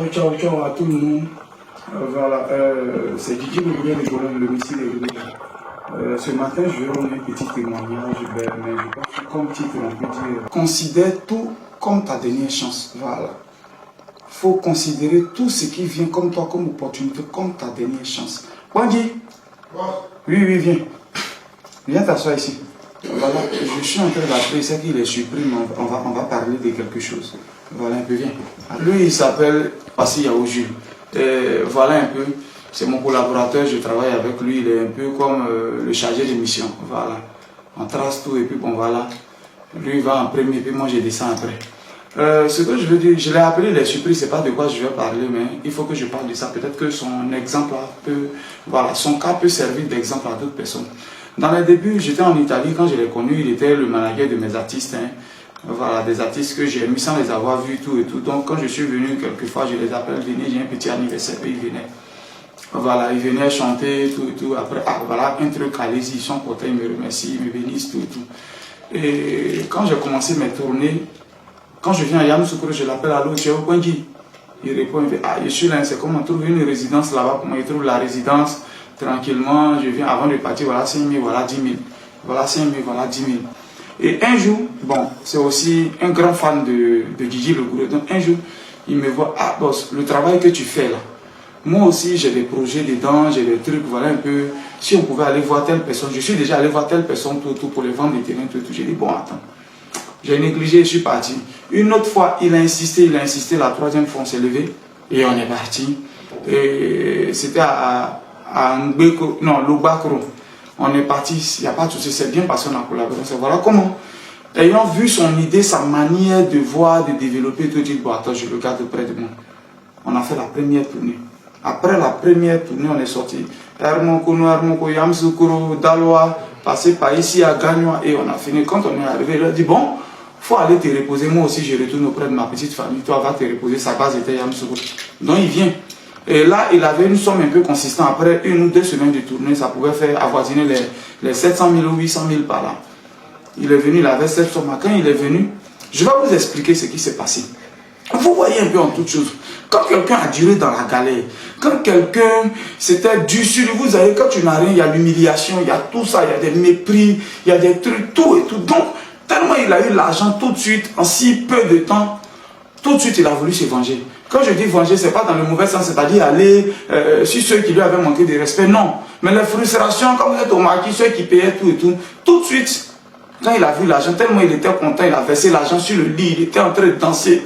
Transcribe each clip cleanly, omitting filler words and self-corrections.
Ciao, ciao à tout le monde. Voilà, c'est Didier Bourguet, le missile et ce matin, je vais rendre un petit témoignage, mais je pense que comme titre, on peut dire considère tout comme ta dernière chance. Voilà. Il faut considérer tout ce qui vient comme toi, comme opportunité, comme ta dernière chance. Wandi? Oui, oui, viens. Viens t'asseoir ici. Voilà, je suis en train d'appeler, c'est qu'il est surpris, mais on va parler de quelque chose. Voilà un peu, viens. Lui, il s'appelle Passi Yao Jules. Voilà un peu, c'est mon collaborateur, je travaille avec lui, il est un peu comme le chargé de mission. Voilà, on trace tout et puis bon voilà. Lui il va en premier, puis moi je descends après. Ce que je veux dire, je l'ai appelé, il est surpris, c'est pas de quoi je vais parler, mais il faut que je parle de ça. Peut-être que son exemple peut, voilà, son cas peut servir d'exemple à d'autres personnes. Dans les débuts, j'étais en Italie, quand je l'ai connu, il était le manager de mes artistes. Hein. Voilà, des artistes que j'ai mis sans les avoir vus, tout et tout. Donc, quand je suis venu, quelquefois, je les appelle, venez, j'ai un petit anniversaire, puis ils venaient. Voilà, ils venaient chanter, tout et tout. Après, ah, voilà, un truc, allez-y, ils sont contents, ils me remercient, ils me bénissent, tout et tout. Et quand j'ai commencé mes tournées, quand je viens à Yamoussoukro, je l'appelle à l'autre, tu es au Kwengi. Il répond, il fait, ah, je suis là, c'est comme on trouve une résidence là-bas, comment il trouve la résidence, tranquillement, je viens avant de partir, voilà 5 000, voilà 10 000. Voilà 5 000, voilà 10 000. Et un jour, bon, c'est aussi un grand fan de Didier Le Gouret. Donc un jour, il me voit, ah boss, le travail que tu fais là, moi aussi j'ai des projets dedans, j'ai des trucs, voilà un peu, si on pouvait aller voir telle personne, je suis déjà allé voir telle personne, tout pour les vendre des terrains, tout. J'ai dit, bon attends, j'ai négligé, je suis parti. Une autre fois, il a insisté, la troisième fois on s'est levé et on est parti. Et c'était à Ngbeko, non, Lobakro. On est parti, il n'y a pas de souci, c'est bien parce qu'on a collaboré. Voilà comment, ayant vu son idée, sa manière de voir, de développer, tout dit, bon attends, je le garde près de moi. On a fait la première tournée. Après la première tournée, on est sorti. Hermonko, Yamoussoukro, Daloa, passé par ici à Gagnoa et on a fini. Quand on est arrivé, il a dit, bon, il faut aller te reposer. Moi aussi, je retourne auprès de ma petite famille. Toi, va te reposer. Sa base était Yamoussoukro. Donc, il vient. Et là, il avait une somme un peu consistante. Après 1 ou 2 semaines de tournée, ça pouvait faire avoisiner les 700 000 ou 800 000 par là. Il est venu, il avait cette somme. Quand il est venu, je vais vous expliquer ce qui s'est passé. Vous voyez un peu en toute chose. Quand quelqu'un a duré dans la galère, quand quelqu'un s'était dur sur lui, vous savez, quand tu n'as rien, il y a l'humiliation, il y a tout ça, il y a des mépris, il y a des trucs, tout et tout. Donc, tellement il a eu l'argent tout de suite, en si peu de temps, tout de suite il a voulu se venger. Quand je dis venger, ce n'est pas dans le mauvais sens, c'est-à-dire aller sur ceux qui lui avaient manqué de respect, non. Mais les frustrations, quand vous êtes au maquis, ceux qui payaient tout et tout de suite, quand il a vu l'argent, tellement il était content, il a versé l'argent sur le lit, il était en train de danser.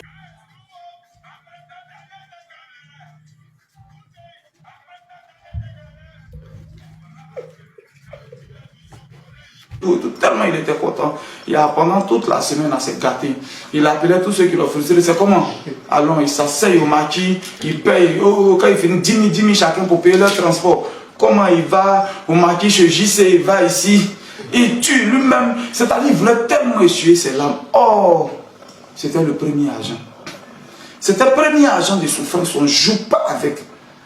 Tellement il était content. Pendant toute la semaine, on s'est gâté. Il appelait tous ceux qui l'ont frustré. C'est comment? Allons, il s'asseye au maquis, il paye. Oh, quand il finit 10 000 chacun pour payer leur transport. Comment il va au maquis chez JC, il va ici. Il tue lui-même. C'est-à-dire, il voulait tellement essuyer ses larmes. Oh, c'était le premier agent. C'était le premier agent de souffrance. On ne joue pas avec.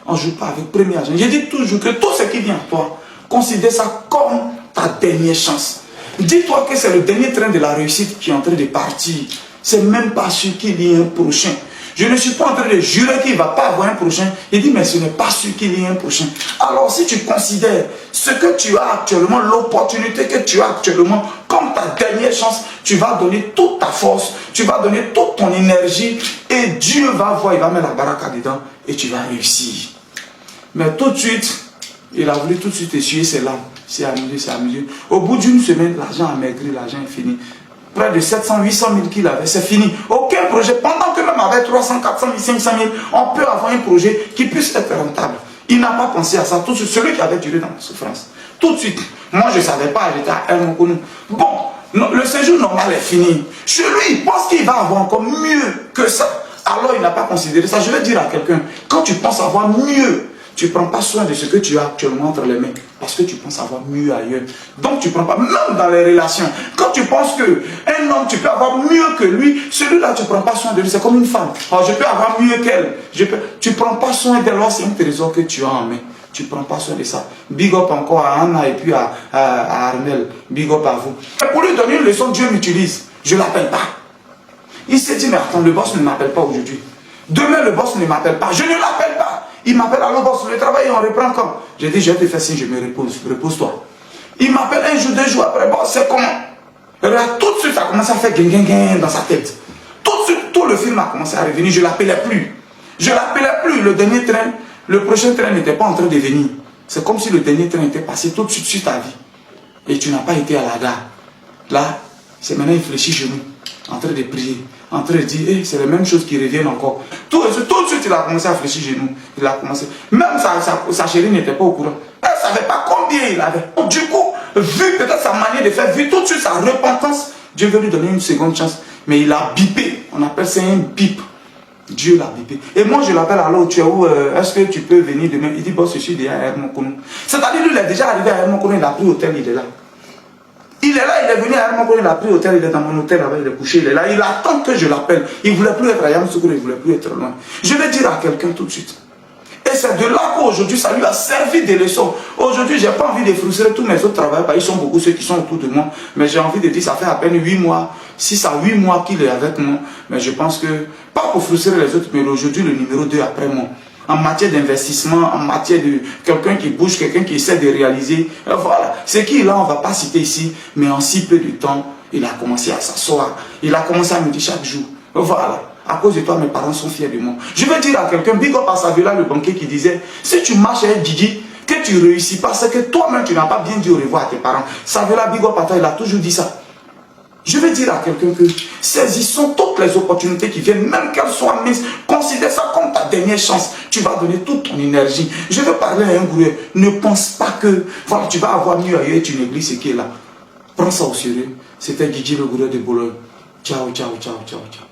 On ne joue pas avec le premier agent. Je dis toujours que tout ce qui vient à toi, considère ça comme ta dernière chance. Dis-toi que c'est le dernier train de la réussite qui est en train de partir. C'est même pas sûr qu'il y ait un prochain. Je ne suis pas en train de jurer qu'il ne va pas avoir un prochain. Il dit, mais ce n'est pas sûr qu'il y ait un prochain. Alors, si tu considères ce que tu as actuellement, l'opportunité que tu as actuellement, comme ta dernière chance, tu vas donner toute ta force, tu vas donner toute ton énergie, et Dieu va voir, il va mettre la baraka dedans, et tu vas réussir. Mais tout de suite, il a voulu tout de suite essuyer ses larmes. C'est amusé, c'est amusé. Au bout d'une semaine, l'argent a maigri, l'argent est fini. Près de 700, 800 000 qu'il avait, c'est fini. Aucun projet, pendant que même avec 300, 400 000, 500 000, on peut avoir un projet qui puisse être rentable. Il n'a pas pensé à ça. Tout de suite, celui qui avait duré dans la souffrance. Tout de suite. Moi, je ne savais pas, j'étais à Hermonko. Bon, le séjour normal est fini. Chez lui, il pense qu'il va avoir encore mieux que ça. Alors, il n'a pas considéré ça. Je vais dire à quelqu'un, quand tu penses avoir mieux, tu ne prends pas soin de ce que tu as actuellement entre les mains. Parce que tu penses avoir mieux ailleurs. Donc tu ne prends pas, même dans les relations. Quand tu penses qu'un homme, tu peux avoir mieux que lui, celui-là, tu ne prends pas soin de lui. C'est comme une femme. Alors, je peux avoir mieux qu'elle. Tu ne prends pas soin d'elle. C'est un trésor que tu as en main. Tu ne prends pas soin de ça. Big up encore à Anna et puis à Armel. Big up à vous. Et pour lui donner une leçon, Dieu m'utilise. Je ne l'appelle pas. Il s'est dit, mais attends, le boss ne m'appelle pas aujourd'hui. Demain, le boss ne m'appelle pas. Je ne l'appelle pas. Il m'appelle, allô boss, le travail, on reprend quand? J'ai dit, je vais te faire signe, je me repose. Repose-toi. Il m'appelle un jour, 2 jours après, boss, c'est comment? Et là, tout de suite, ça a commencé à faire guin dans sa tête. Tout de suite, tout le film a commencé à revenir. Je ne l'appelais plus. Je ne l'appelais plus. Le dernier train, le prochain train n'était pas en train de venir. C'est comme si le dernier train était passé tout de suite sur ta vie. Et tu n'as pas été à la gare. Là, c'est maintenant il fléchit chez nous, en train de prier, en train de dire, hey, c'est les mêmes choses qui reviennent encore. Tout de suite, il a commencé à fléchir chez nous. Il a commencé. Même sa chérie n'était pas au courant. Elle ne savait pas combien il avait. Du coup, vu peut-être sa manière de faire, vu tout de suite sa repentance, Dieu veut lui donner une seconde chance. Mais il a bipé. On appelle ça un bip. Dieu l'a bipé. Et moi, je l'appelle, alors tu es où? Est-ce que tu peux venir demain? Il dit, bon, je suis déjà à Hermokono. C'est-à-dire, lui, il est déjà arrivé à Hermokono, il a pris l'hôtel, il est là. Il est là, il est venu à Hermokono, il a pris l'hôtel, il est dans mon hôtel, là-bas, il est couché, il est là. Il attend que je l'appelle. Il ne voulait plus être à Yamoussoukro, il ne voulait plus être loin. Je vais dire à quelqu'un tout de suite. Et c'est de là qu'aujourd'hui, ça lui a servi de leçon. Aujourd'hui, je n'ai pas envie de frustrer tous mes autres travailleurs, ils sont beaucoup ceux qui sont autour de moi. Mais j'ai envie de dire, ça fait à peine 8 mois, 6 à 8 mois qu'il est avec moi. Mais je pense que, pas pour frustrer les autres, mais aujourd'hui, le numéro 2 après moi. En matière d'investissement, en matière de quelqu'un qui bouge, quelqu'un qui essaie de réaliser. Voilà. C'est qui là, on ne va pas citer ici, mais en si peu de temps, il a commencé à s'asseoir. Il a commencé à me dire chaque jour. Voilà. À cause de toi, mes parents sont fiers de moi. Je vais dire à quelqu'un, big up à Savela, le banquier, qui disait, si tu marches avec Didi, que tu ne réussis pas, c'est que toi-même, tu n'as pas bien dit au revoir à tes parents. Savela, big up à toi, il a toujours dit ça. Je vais dire à quelqu'un que saisissons toutes les opportunités qui viennent, même qu'elles soient mises. Considère ça comme ta dernière chance. Tu vas donner toute ton énergie. Je vais parler à un gourou. Ne pense pas que voilà, tu vas avoir mieux ailleurs et tu négliges ce qui est là. Prends ça au sérieux. C'était Guigui, le gourou de Boulogne. Ciao, ciao, ciao, ciao, ciao.